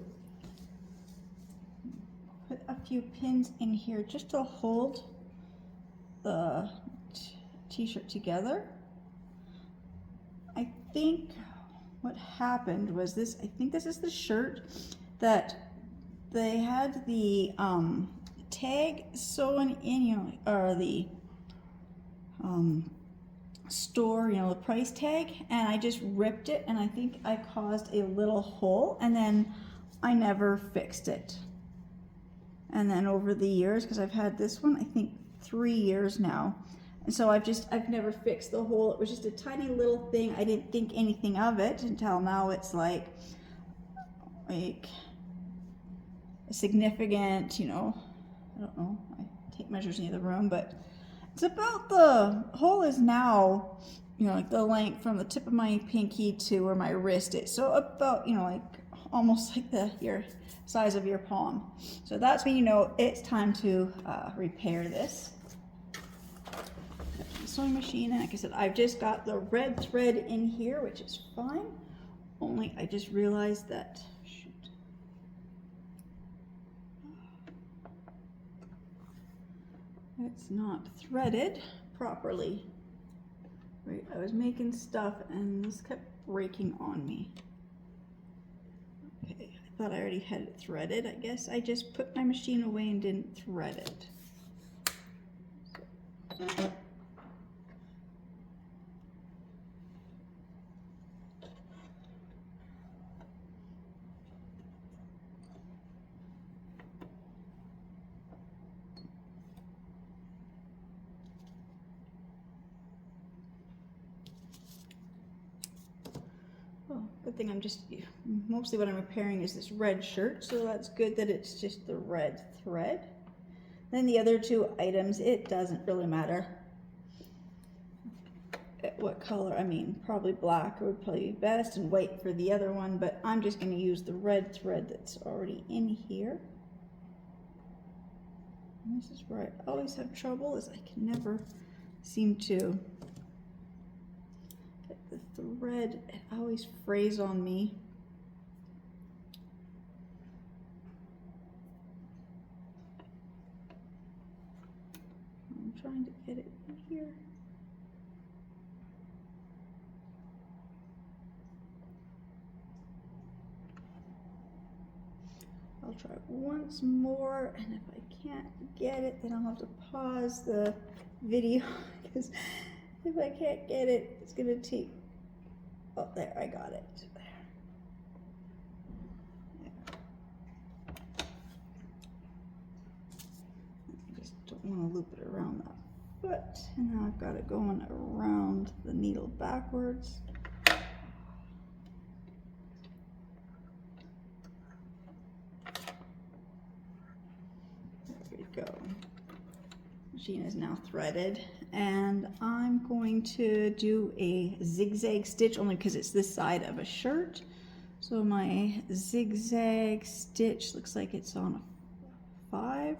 few pins in here just to hold the t-shirt together. I think what happened was this, I think this is the shirt that they had the tag sewn in, you know, or the store, you know, the price tag, and I just ripped it, and I think I caused a little hole, and then I never fixed it. And then over the years, because I've had this one, I think 3 years now, and so I've never fixed the hole. It was just a tiny little thing. I didn't think anything of it until now. It's like a significant, you know, I don't know, I take measures in the other room, but it's about, the hole is now, you know, like the length from the tip of my pinky to where my wrist is. So about, you know, like almost like your size of your palm. So that's when you know it's time to repair this. Sewing machine, and like I said, I've just got the red thread in here, which is fine. Only I just realized that, shoot, it's not threaded properly. Right, I was making stuff and this kept breaking on me. Okay, I thought I already had it threaded. I guess I just put my machine away and didn't thread it. So. Good thing mostly what I'm repairing is this red shirt, so that's good that it's just the red thread. Then the other two items, it doesn't really matter what color. I mean, probably black would probably be best and white for the other one, but I'm just going to use the red thread that's already in here. And this is where I always have trouble, is I can never seem to the thread, it always frays on me. I'm trying to get it in here. I'll try it once more, and if I can't get it, then I'll have to pause the video, because if I can't get it, it's gonna take, oh, there, I got it. There. I just don't want to loop it around that foot, and now I've got it going around the needle backwards. There we go. Machine is now threaded, and I'm going to do a zigzag stitch only because it's this side of a shirt. So my zigzag stitch looks like it's on a 5.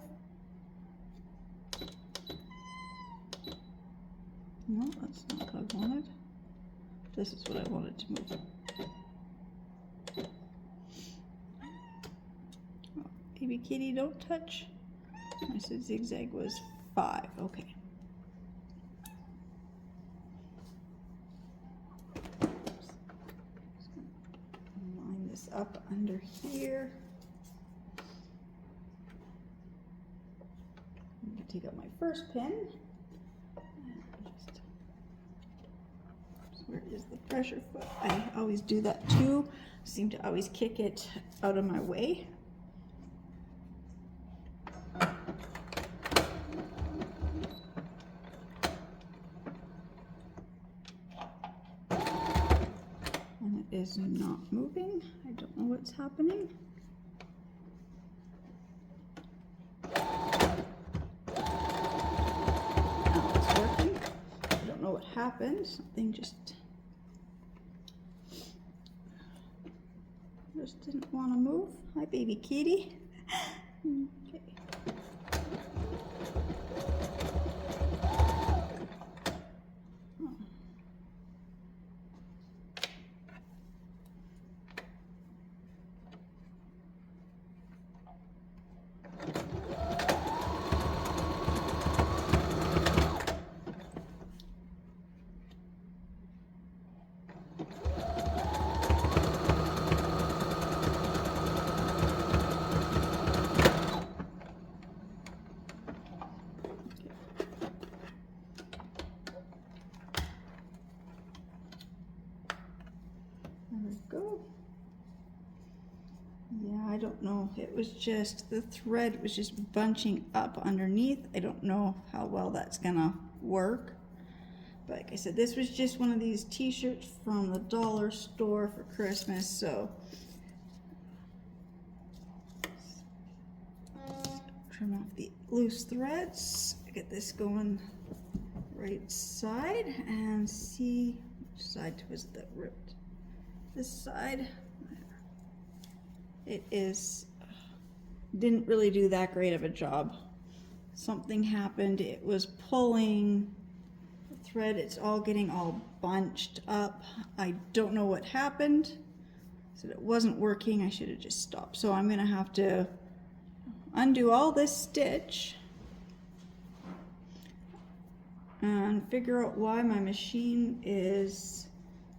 No, that's not what I wanted. This is what I wanted to move. Oh, baby kitty, don't touch. I said zigzag was 5. Okay. Line this up under here. I'm going to take out my first pin. Where is the pressure foot? I always do that too. Seem to always kick it out of my way. And it is not moving. I don't know what's happening. Now it's working. I don't know what happened. Something just didn't want to move. Hi, baby kitty. Okay. Yeah, I don't know. It was just, the thread was just bunching up underneath. I don't know how well that's gonna work. But like I said, this was just one of these t-shirts from the dollar store for Christmas, so trim off the loose threads, get this going right side, and see which side was it that ripped. This side. It is, didn't really do that great of a job. Something happened, it was pulling the thread, it's all getting all bunched up. I don't know what happened. So it wasn't working, I should have just stopped. So I'm gonna have to undo all this stitch and figure out why my machine is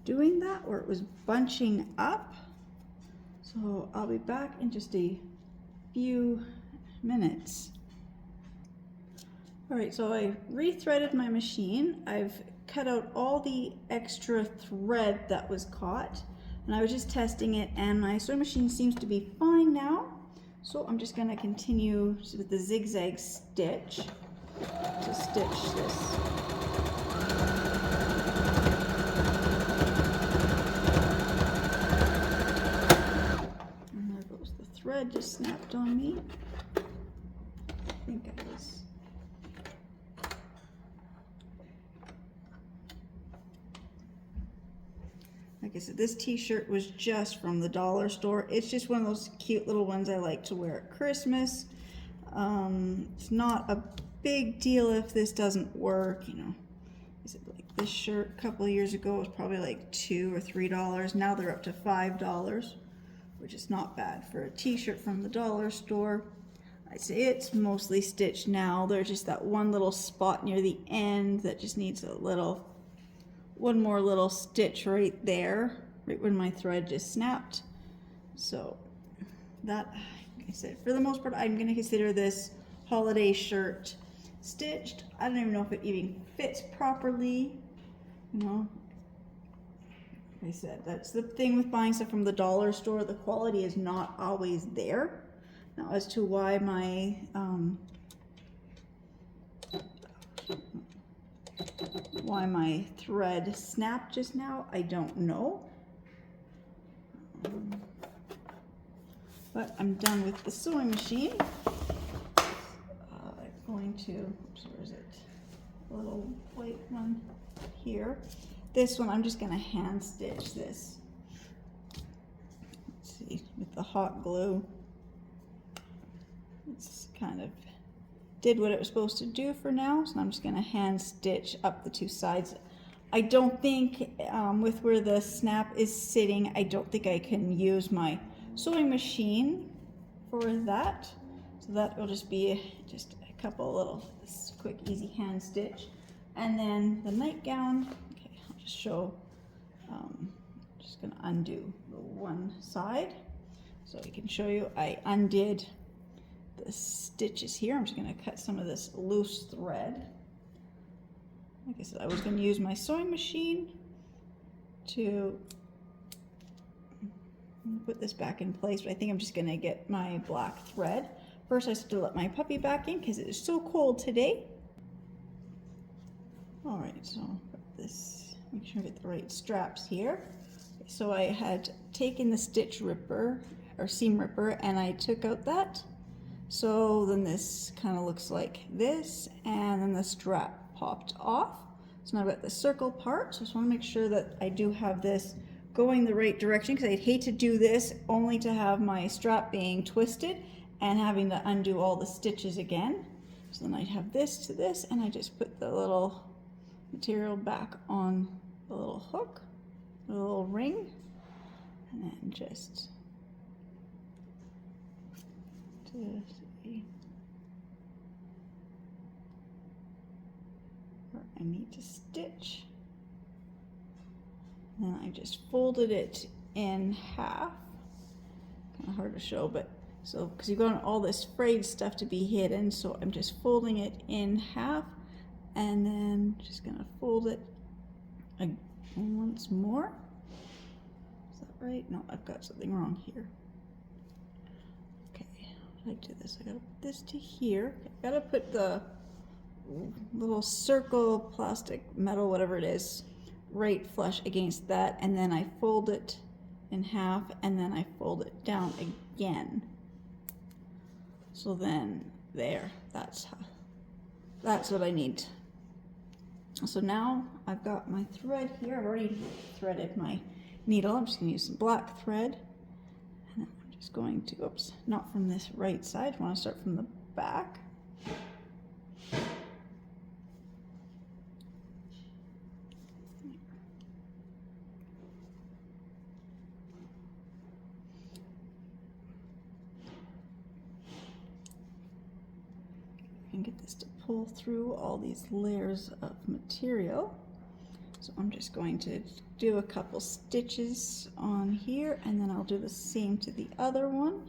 doing that, or it was bunching up. So I'll be back in just a few minutes. All right, so I rethreaded my machine. I've cut out all the extra thread that was caught, and I was just testing it, and my sewing machine seems to be fine now. So I'm just gonna continue with the zigzag stitch to stitch this. Thread just snapped on me. I think I was. Like I said, this t-shirt was just from the dollar store. It's just one of those cute little ones I like to wear at Christmas. It's not a big deal if this doesn't work, you know. Is it like this shirt a couple of years ago was probably like $2 or $3. Now they're up to $5. Which is not bad for a t-shirt from the dollar store. I'd say it's mostly stitched now. There's just that one little spot near the end that just needs a little, one more little stitch right there, right when my thread just snapped. So that, like I said, for the most part, I'm gonna consider this holiday shirt stitched. I don't even know if it even fits properly, you know. I said, that's the thing with buying stuff from the dollar store. The quality is not always there. Now, as to why my thread snapped just now, I don't know. But I'm done with the sewing machine. I'm going to, oops, where is it? The little white one here. This one, I'm just gonna hand stitch this. Let's see, with the hot glue. It's kind of did what it was supposed to do for now, so I'm just gonna hand stitch up the two sides. I don't think, with where the snap is sitting, I don't think I can use my sewing machine for that. So that will just be just a couple little quick, easy hand stitch. And then the nightgown, just show, just gonna undo the one side so I can show you. I undid the stitches here. I'm just gonna cut some of this loose thread. Like I said, I was gonna use my sewing machine to put this back in place, but I think I'm just gonna get my black thread. First, I have to let my puppy back in because it is so cold today. All right, so this. Make sure I get the right straps here. So I had taken the stitch ripper or seam ripper and I took out that. So then this kind of looks like this, and then the strap popped off. So now I've got the circle part. So I just want to make sure that I do have this going the right direction, because I'd hate to do this only to have my strap being twisted and having to undo all the stitches again. So then I'd have this to this, and I just put the little material back on the little hook, the little ring, and then just see where I need to stitch. And then I just folded it in half. Kind of hard to show, but so because you've got all this frayed stuff to be hidden, so I'm just folding it in half, and then just gonna fold it once more. Is that right? No, I've got something wrong here. do I do this? I gotta put this to here. I gotta put the little circle plastic metal, whatever it is, right flush against that, and then I fold it in half, and then I fold it down again. So then there, that's what I need. So now I've got my thread here. I've already threaded my needle. I'm just going to use some black thread, and I'm just going to, oops, not from this right side. I want to start from the back. And get this to pull through all these layers of material. So I'm just going to do a couple stitches on here, and then I'll do the same to the other one.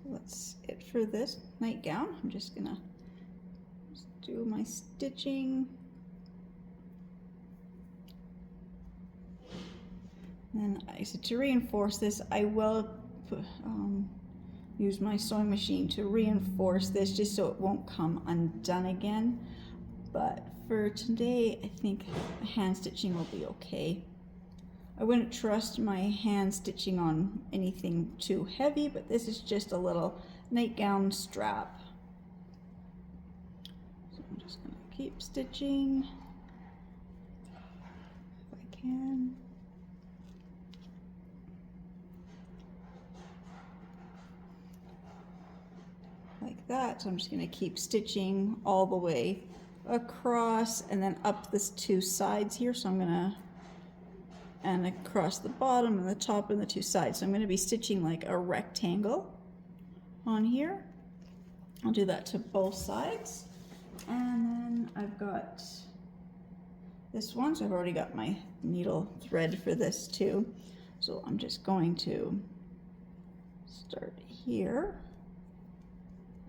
That's it for this nightgown. I'm just gonna do my stitching. And I said to reinforce this, I will use my sewing machine to reinforce this just so it won't come undone again. But for today, I think hand stitching will be okay. I wouldn't trust my hand stitching on anything too heavy, but this is just a little nightgown strap. So I'm just going to keep stitching if I can. Like that. So I'm just going to keep stitching all the way across and then up this two sides here. So I'm going to, and across the bottom and the top and the two sides. So I'm going to be stitching like a rectangle on here. I'll do that to both sides. And then I've got this one. So I've already got my needle thread for this too. So I'm just going to start here.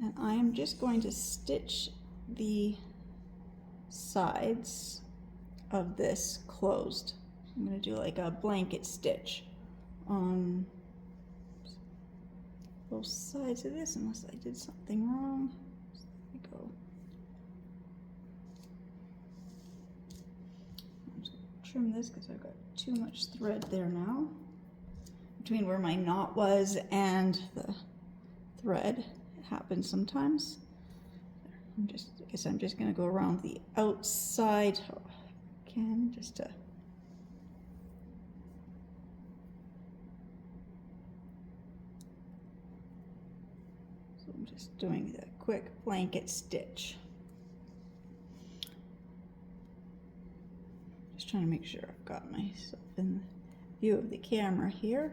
And I am just going to stitch the sides of this closed. I'm going to do like a blanket stitch on both sides of this, unless I did something wrong. So there we go. I'm just going to trim this because I've got too much thread there now. Between where my knot was and the thread. Happens sometimes. I guess I'm just going to go around the outside again, just to so I'm just doing the quick blanket stitch. Just trying to make sure I've got myself in the view of the camera here.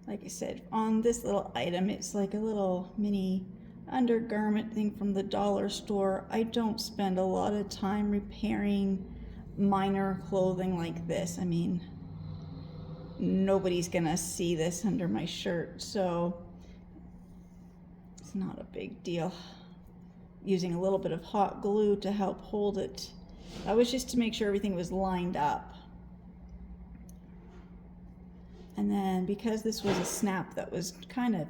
Like I said, on this little item, it's like a little mini undergarment thing from the dollar store. I don't spend a lot of time repairing minor clothing like this. I mean, nobody's gonna see this under my shirt, so it's not a big deal. Using a little bit of hot glue to help hold it. That was just to make sure everything was lined up. And then because this was a snap that was kind of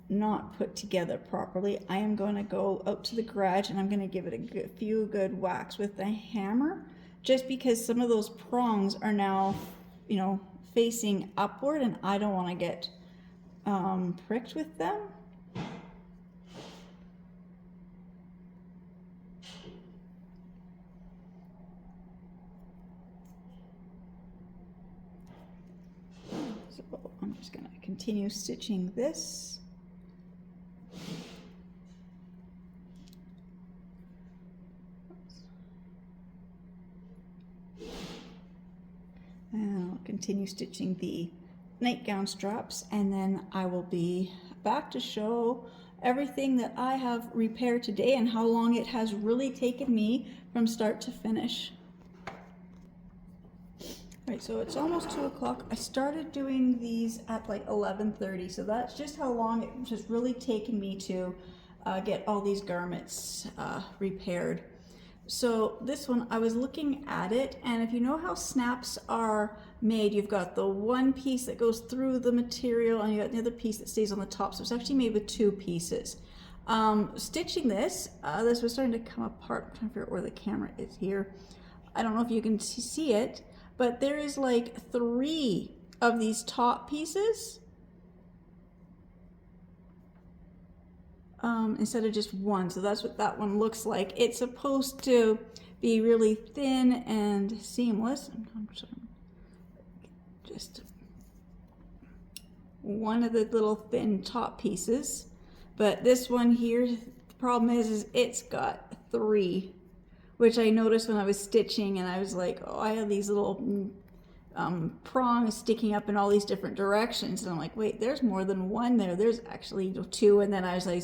not put together properly, I am going to go out to the garage and I'm going to give it a few good whacks with the hammer, just because some of those prongs are now, you know, facing upward and I don't want to get pricked with them. So I'm just going to continue stitching this. And I'll continue stitching the nightgown straps, and then I will be back to show everything that I have repaired today and how long it has really taken me from start to finish. Right, so it's almost 2 o'clock. I started doing these at like 11:30, so that's just how long it has really taken me to get all these garments repaired. So this one, I was looking at it, and if you know how snaps are made, you've got the one piece that goes through the material, and you got the other piece that stays on the top. So it's actually made with two pieces. Stitching this, this was starting to come apart. I'm trying to figure out where the camera is here. I don't know if you can see it, but there is like 3 of these top pieces instead of just one. So that's what that one looks like. It's supposed to be really thin and seamless. Just one of the little thin top pieces. But this one here, the problem is it's got 3, which I noticed when I was stitching, and I was like, oh, I have these little prongs sticking up in all these different directions. And I'm like, wait, there's more than one there. There's actually 2. And then I was like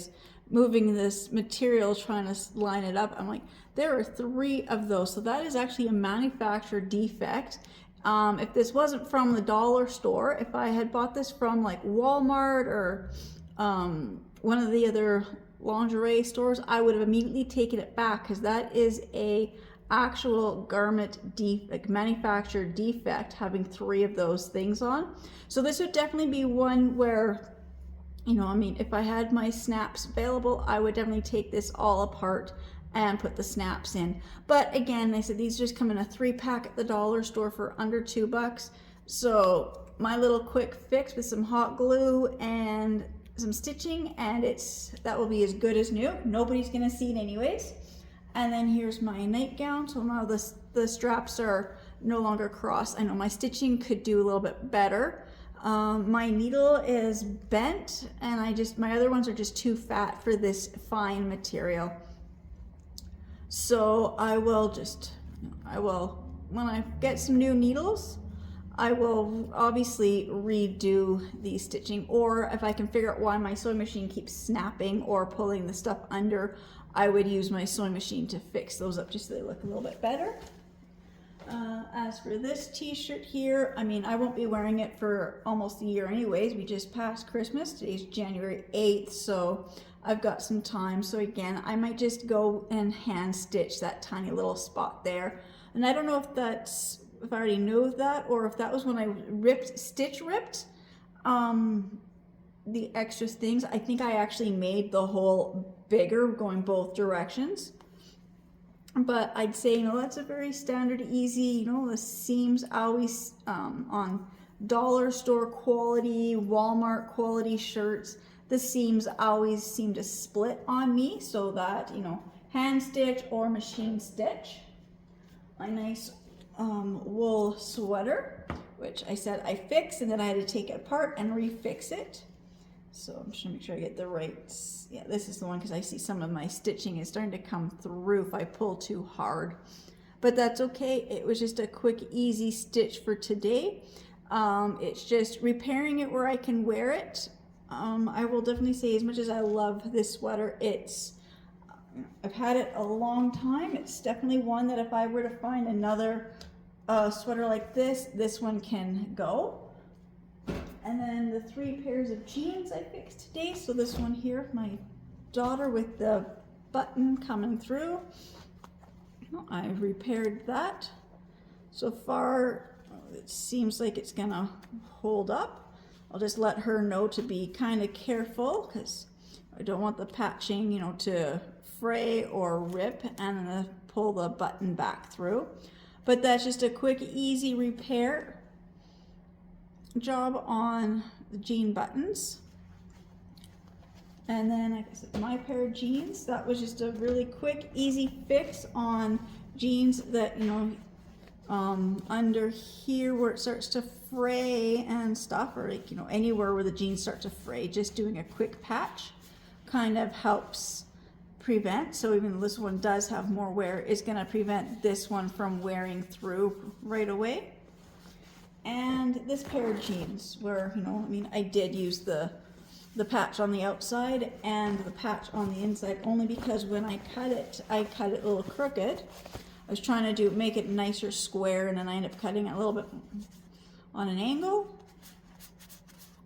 moving this material, trying to line it up. I'm like, there are 3 of those. So that is actually a manufacturer defect. If this wasn't from the dollar store, if I had bought this from like Walmart or one of the other lingerie stores, I would have immediately taken it back, because that is a actual garment manufacturer defect, having 3 of those things on. So this would definitely be one where, you know, I mean, if I had my snaps available, I would definitely take this all apart and put the snaps in. But again, they said these just come in a 3-pack at the dollar store for under $2. So my little quick fix with some hot glue and some stitching, and that will be as good as new. Nobody's gonna see it anyways. And then here's my nightgown. So now the straps are no longer crossed. I know my stitching could do a little bit better. My needle is bent, and my other ones are just too fat for this fine material. So I will, when I get some new needles, I will obviously redo the stitching, or if I can figure out why my sewing machine keeps snapping or pulling the stuff under, I would use my sewing machine to fix those up just so they look a little bit better. As for this t-shirt here, I mean, I won't be wearing it for almost a year anyways. We just passed Christmas. Today's January 8th, so I've got some time. So again, I might just go and hand stitch that tiny little spot there. And I don't know if I already know that, or if that was when I stitch ripped the extra things. I think I actually made the hole bigger going both directions. But I'd say, you know, that's a very standard, easy, you know, the seams always on dollar store quality, Walmart quality shirts, the seams always seem to split on me, so that, you know, hand stitch or machine stitch. My nice wool sweater, which I said I fixed, and then I had to take it apart and refix it. So I'm just gonna make sure I get the right, yeah, this is the one, because I see some of my stitching is starting to come through if I pull too hard. But that's okay, it was just a quick, easy stitch for today. It's just repairing it where I can wear it. I will definitely say, as much as I love this sweater, I've had it a long time. It's definitely one that if I were to find another sweater like this one can go. And then the 3 pairs of jeans I fixed today. So this one here, my daughter with the button coming through. I've repaired that. So far, it seems like it's gonna hold up. I'll just let her know to be kind of careful, because I don't want the patching, you know, to fray or rip, and then pull the button back through. But that's just a quick, easy repair job on the jean buttons. And then, like I said, my pair of jeans, that was just a really quick, easy fix on jeans that, you know, under here where it starts to fray and stuff, or like, you know, anywhere where the jeans start to fray, just doing a quick patch kind of helps prevent. So even though this one does have more wear, it's going to prevent this one from wearing through right away. And this pair of jeans, where, you know, I mean, I did use the patch on the outside and the patch on the inside, only because when I cut it a little crooked. was trying to make it nicer square, and then I ended up cutting it a little bit on an angle.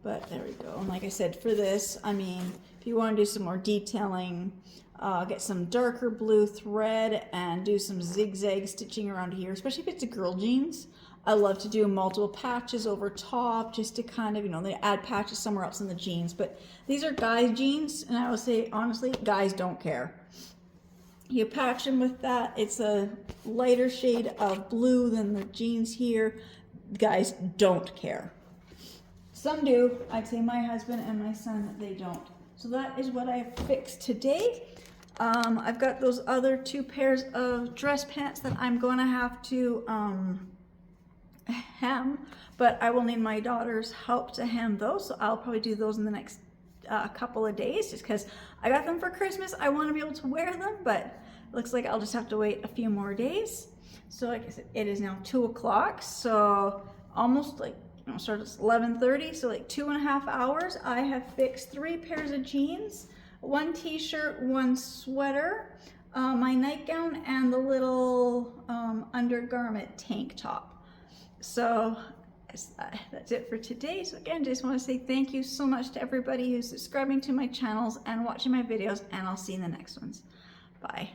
But there we go. And like I said, for this, I mean, if you want to do some more detailing, get some darker blue thread and do some zigzag stitching around here, especially if it's a girl jeans. I love to do multiple patches over top just to kind of, you know, they add patches somewhere else in the jeans. But these are guys' jeans, and I will say, honestly, guys don't care. You patch them with that. It's a lighter shade of blue than the jeans here. Guys don't care. Some do. I'd say my husband and my son, they don't. So that is what I fixed today. I've got those other 2 pairs of dress pants that I'm going to have to hem, but I will need my daughter's help to hem those. So I'll probably do those in the next couple of days, just because I got them for Christmas. I want to be able to wear them, but it looks like I'll just have to wait a few more days. So like I said, it is now 2 o'clock, so almost like, you know, started at 11:30, so like 2.5 hours. I have fixed 3 pairs of jeans, 1 t-shirt, 1 sweater, my nightgown, and the little undergarment tank top. So that's it for today. So again, just want to say thank you so much to everybody who's subscribing to my channels and watching my videos, and I'll see you in the next ones. Bye.